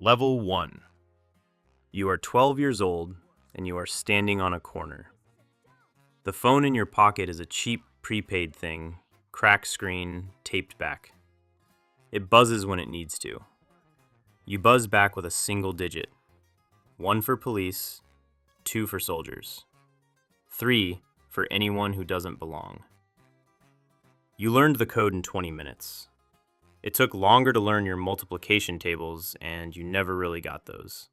Level 1. You are 12 years old and you are standing on a corner. The phone in your pocket is a cheap prepaid thing, cracked screen, taped back. It buzzes when it needs to. You buzz back with a single digit. 1 for police, 2 for soldiers, 3 for anyone who doesn't belong. You learned the code in 20 minutes. It took longer to learn your multiplication tables, and you never really got those.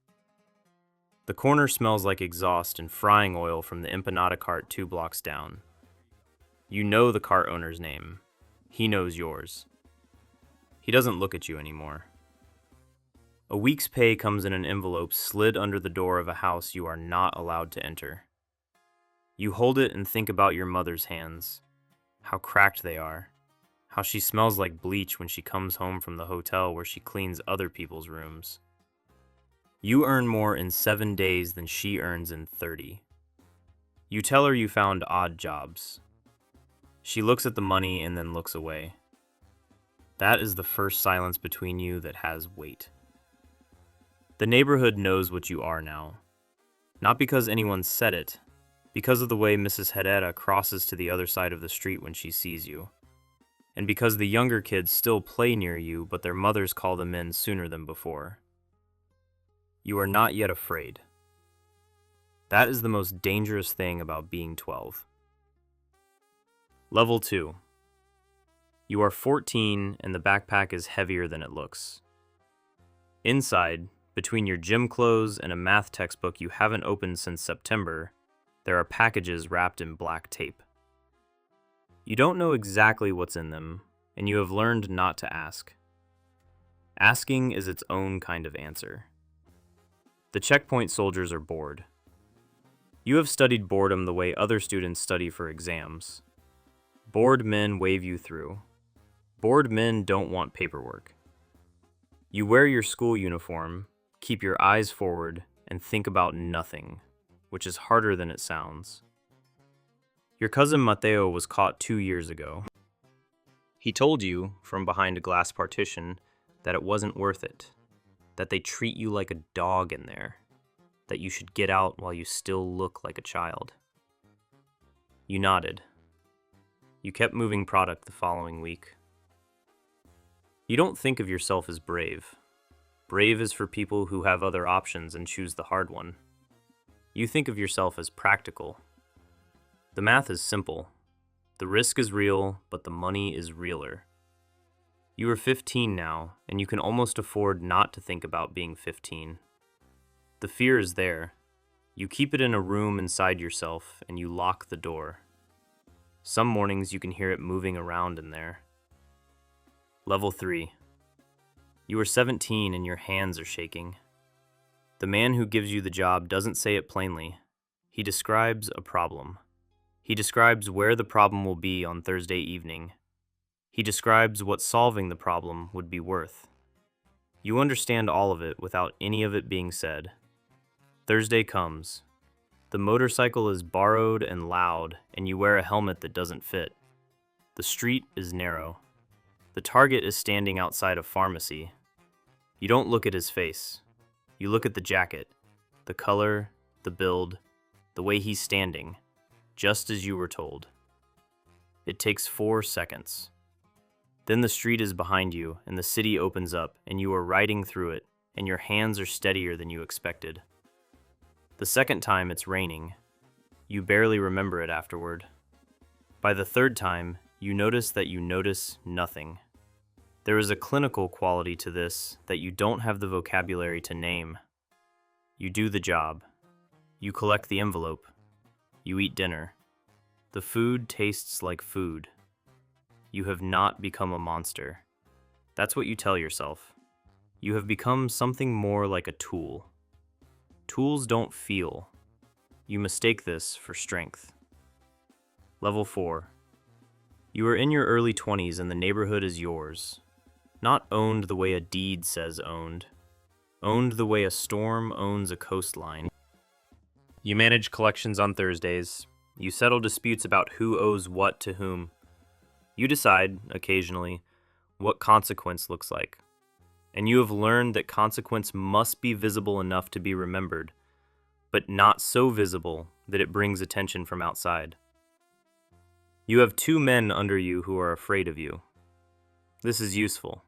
The corner smells like exhaust and frying oil from the empanada cart 2 blocks down. You know the cart owner's name. He knows yours. He doesn't look at you anymore. A week's pay comes in an envelope slid under the door of a house you are not allowed to enter. You hold it and think about your mother's hands, how cracked they are, how she smells like bleach when she comes home from the hotel where she cleans other people's rooms. You earn more in 7 days than she earns in 30. You tell her you found odd jobs. She looks at the money and then looks away. That is the first silence between you that has weight. The neighborhood knows what you are now. Not because anyone said it, because of the way Mrs. Herrera crosses to the other side of the street when she sees you. And because the younger kids still play near you, but their mothers call them in sooner than before. You are not yet afraid. That is the most dangerous thing about being 12. Level 2. You are 14 and the backpack is heavier than it looks. Inside, between your gym clothes and a math textbook you haven't opened since September, there are packages wrapped in black tape. You don't know exactly what's in them, and you have learned not to ask. Asking is its own kind of answer. The checkpoint soldiers are bored. You have studied boredom the way other students study for exams. Bored men wave you through. Bored men don't want paperwork. You wear your school uniform, keep your eyes forward, and think about nothing, which is harder than it sounds. Your cousin Mateo was caught 2 years ago. He told you, from behind a glass partition, that it wasn't worth it, that they treat you like a dog in there, that you should get out while you still look like a child. You nodded. You kept moving product the following week. You don't think of yourself as brave. Brave is for people who have other options and choose the hard one. You think of yourself as practical. The math is simple. The risk is real, but the money is realer. You are 15 now, and you can almost afford not to think about being 15. The fear is there. You keep it in a room inside yourself, and you lock the door. Some mornings you can hear it moving around in there. Level 3. You are 17 and your hands are shaking. The man who gives you the job doesn't say it plainly. He describes a problem. He describes where the problem will be on Thursday evening. He describes what solving the problem would be worth. You understand all of it without any of it being said. Thursday comes. The motorcycle is borrowed and loud, and you wear a helmet that doesn't fit. The street is narrow. The target is standing outside a pharmacy. You don't look at his face. You look at the jacket, the color, the build, the way he's standing, just as you were told. It takes 4 seconds. Then the street is behind you, and the city opens up, and you are riding through it, and your hands are steadier than you expected. The second time, it's raining. You barely remember it afterward. By the third time, you notice that you notice nothing. There is a clinical quality to this that you don't have the vocabulary to name. You do the job. You collect the envelope. You eat dinner. The food tastes like food. You have not become a monster. That's what you tell yourself. You have become something more like a tool. Tools don't feel. You mistake this for strength. Level 4. You are in your early 20s and the neighborhood is yours. Not owned the way a deed says owned. Owned the way a storm owns a coastline. You manage collections on Thursdays. You settle disputes about who owes what to whom. You decide, occasionally, what consequence looks like. and you have learned that consequence must be visible enough to be remembered, but not so visible that it brings attention from outside. You have 2 men under you who are afraid of you. This is useful.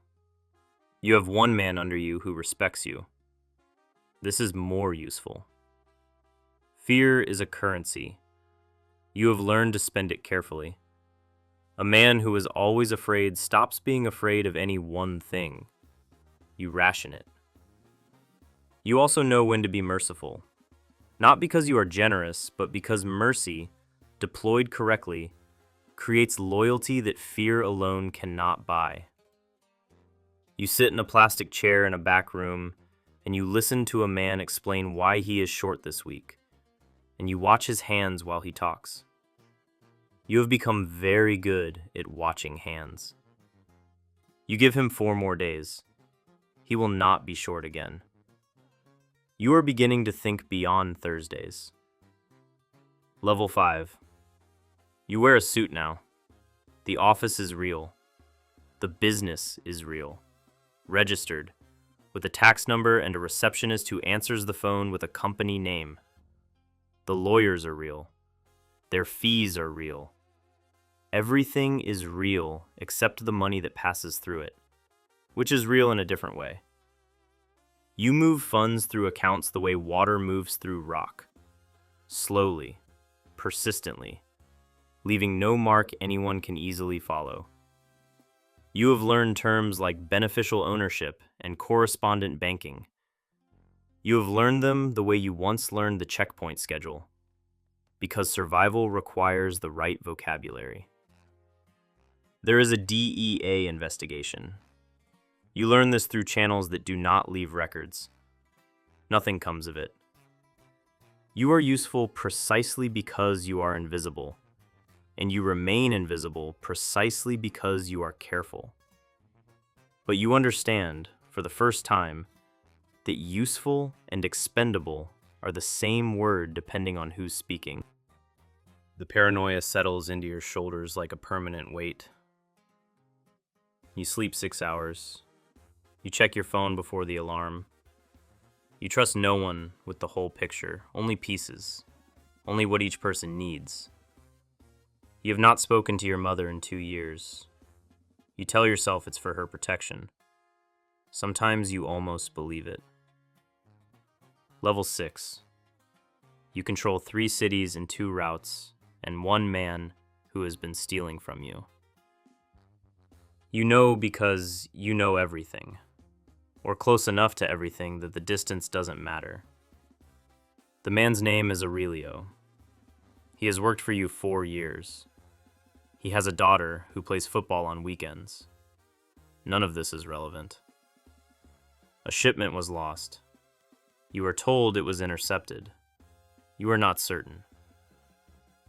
You have 1 man under you who respects you. This is more useful. Fear is a currency. You have learned to spend it carefully. A man who is always afraid stops being afraid of any one thing. You ration it. You also know when to be merciful. Not because you are generous, but because mercy, deployed correctly, creates loyalty that fear alone cannot buy. You sit in a plastic chair in a back room, and you listen to a man explain why he is short this week, and you watch his hands while he talks. You have become very good at watching hands. You give him 4 more days. He will not be short again. You are beginning to think beyond Thursdays. Level 5. You wear a suit now. The office is real. The business is real. Registered, with a tax number and a receptionist who answers the phone with a company name. The lawyers are real. Their fees are real. Everything is real except the money that passes through it, which is real in a different way. You move funds through accounts the way water moves through rock. Slowly, persistently, leaving no mark anyone can easily follow. You have learned terms like beneficial ownership and correspondent banking. You have learned them the way you once learned the checkpoint schedule, because survival requires the right vocabulary. There is a DEA investigation. You learn this through channels that do not leave records. Nothing comes of it. You are useful precisely because you are invisible, and you remain invisible precisely because you are careful. But you understand, for the first time, that useful and expendable are the same word depending on who's speaking. The paranoia settles into your shoulders like a permanent weight. You sleep 6 hours. You check your phone before the alarm. You trust no one with the whole picture, only pieces, only what each person needs. You have not spoken to your mother in 2 years. You tell yourself it's for her protection. Sometimes you almost believe it. Level 6. You control 3 cities and 2 routes, and 1 man who has been stealing from you. You know because you know everything, or close enough to everything that the distance doesn't matter. The man's name is Aurelio. He has worked for you 4 years. He has a daughter who plays football on weekends. None of this is relevant. A shipment was lost. You are told it was intercepted. You are not certain.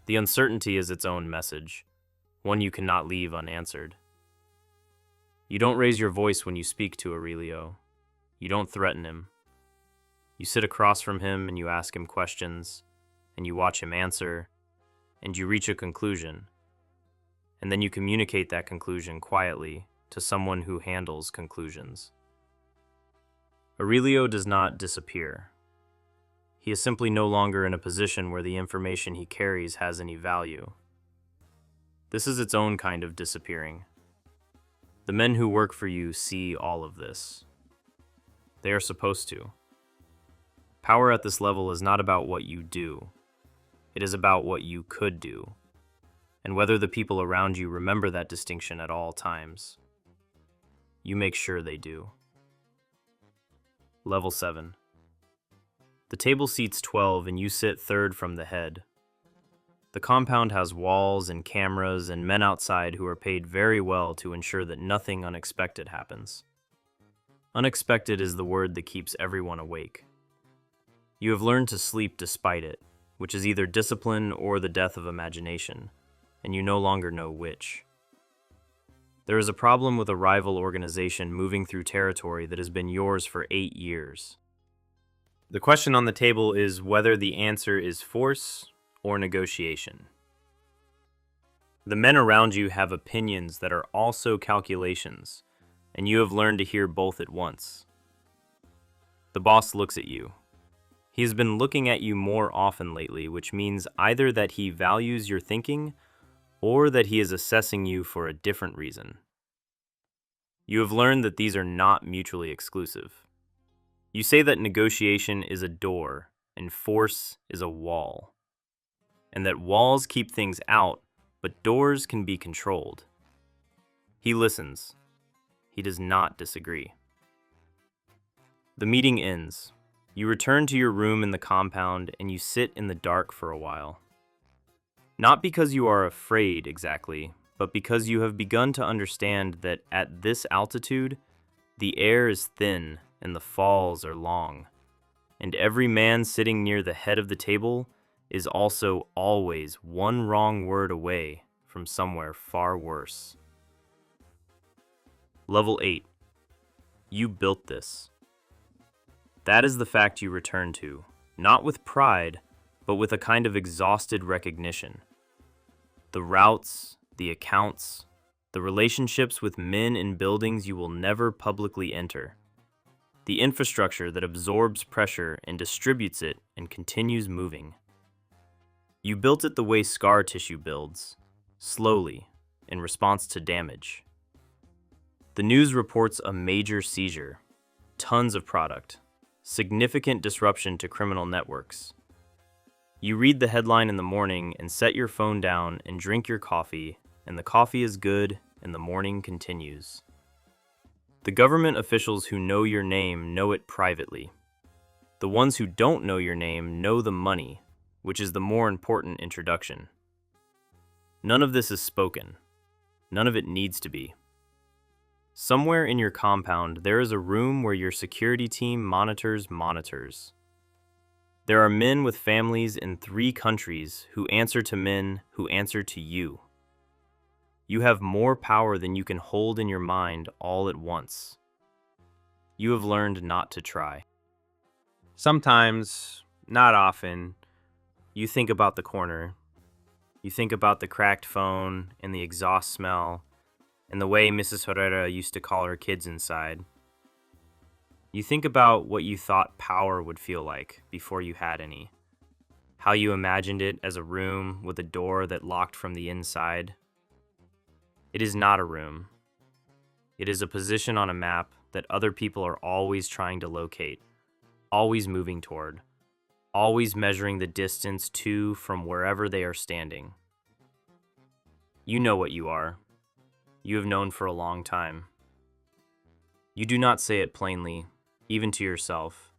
The uncertainty is its own message, one you cannot leave unanswered. You don't raise your voice when you speak to Aurelio. You don't threaten him. You sit across from him and you ask him questions, and you watch him answer, and you reach a conclusion. And then you communicate that conclusion quietly to someone who handles conclusions. Aurelio does not disappear. He is simply no longer in a position where the information he carries has any value. This is its own kind of disappearing. The men who work for you see all of this. They are supposed to. Power at this level is not about what you do. It is about what you could do, and whether the people around you remember that distinction at all times. You make sure they do. Level 7. The table seats 12 and you sit third from the head. The compound has walls and cameras and men outside who are paid very well to ensure that nothing unexpected happens. Unexpected is the word that keeps everyone awake. You have learned to sleep despite it, which is either discipline or the death of imagination, and you no longer know which. There is a problem with a rival organization moving through territory that has been yours for 8 years. The question on the table is whether the answer is force or negotiation. The men around you have opinions that are also calculations, and you have learned to hear both at once. The boss looks at you. He has been looking at you more often lately, which means either that he values your thinking or that he is assessing you for a different reason. You have learned that these are not mutually exclusive. You say that negotiation is a door and force is a wall, and that walls keep things out, but doors can be controlled. He listens. He does not disagree. The meeting ends. You return to your room in the compound and you sit in the dark for a while. Not because you are afraid exactly, but because you have begun to understand that at this altitude, the air is thin and the falls are long, and every man sitting near the head of the table is also always one wrong word away from somewhere far worse. Level 8. You built this. That is the fact you return to, not with pride, but with a kind of exhausted recognition. The routes, the accounts, the relationships with men in buildings you will never publicly enter. The infrastructure that absorbs pressure and distributes it and continues moving. You built it the way scar tissue builds, slowly, in response to damage. The news reports a major seizure, tons of product, significant disruption to criminal networks. You read the headline in the morning and set your phone down and drink your coffee, and the coffee is good and the morning continues. The government officials who know your name know it privately. The ones who don't know your name know the money, which is the more important introduction. None of this is spoken. None of it needs to be. Somewhere in your compound, there is a room where your security team monitors monitors. There are men with families in 3 countries who answer to men who answer to you. You have more power than you can hold in your mind all at once. You have learned not to try. Sometimes, not often, you think about the corner. You think about the cracked phone and the exhaust smell, and the way Mrs. Herrera used to call her kids inside. You think about what you thought power would feel like before you had any. How you imagined it as a room with a door that locked from the inside. It is not a room. It is a position on a map that other people are always trying to locate, always moving toward, always measuring the distance to from wherever they are standing. You know what you are. You have known for a long time. You do not say it plainly, even to yourself.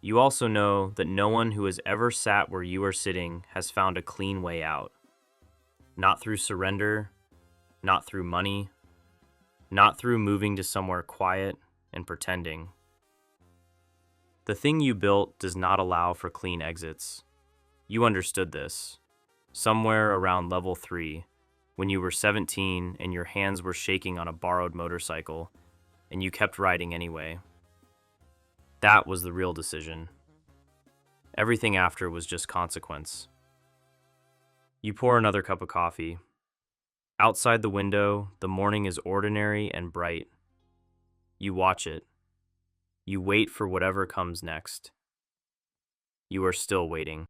You also know that no one who has ever sat where you are sitting has found a clean way out. Not through surrender, not through money, not through moving to somewhere quiet and pretending. The thing you built does not allow for clean exits. You understood this, somewhere around level 3, when you were 17 and your hands were shaking on a borrowed motorcycle, and you kept riding anyway. That was the real decision. Everything after was just consequence. You pour another cup of coffee. Outside the window, the morning is ordinary and bright. You watch it. You wait for whatever comes next. You are still waiting.